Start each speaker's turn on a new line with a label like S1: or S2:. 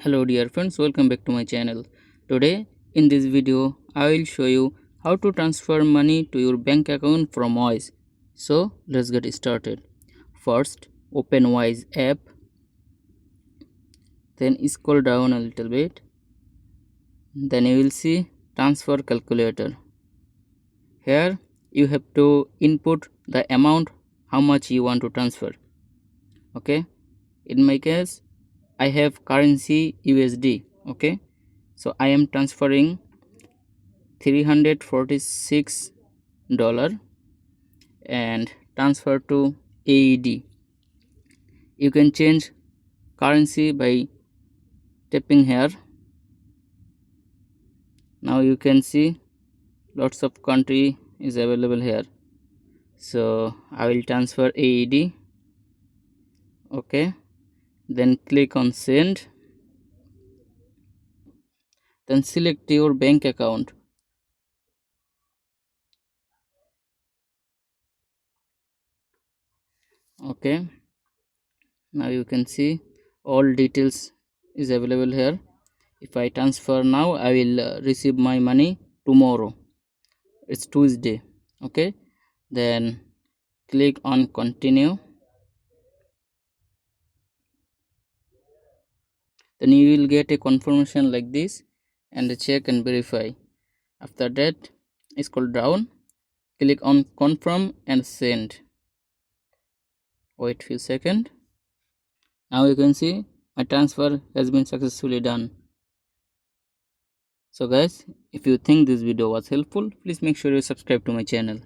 S1: Hello dear friends, welcome back to my channel. Today in this video I will show you how to transfer money to your bank account from Wise. So let's get started. First open Wise app, then scroll down a little bit, then you will see transfer calculator. Here you have to input the amount how much you want to transfer. Okay, in my case I have currency USD. Okay, so I am transferring $346 and transfer to AED. You can change currency by tapping here. Now you can see lots of country is available here. So I will transfer AED. Okay, then click on send, then select your bank account. Okay, now you can see all details is available here. If I transfer now, I will receive my money tomorrow. It's Tuesday. Okay, then click on continue. Then you will get a confirmation like this and check and verify. After that, scroll down, click on confirm and send. Wait few seconds. Now you can see my transfer has been successfully done. So guys, if you think this video was helpful, please make sure you subscribe to my channel.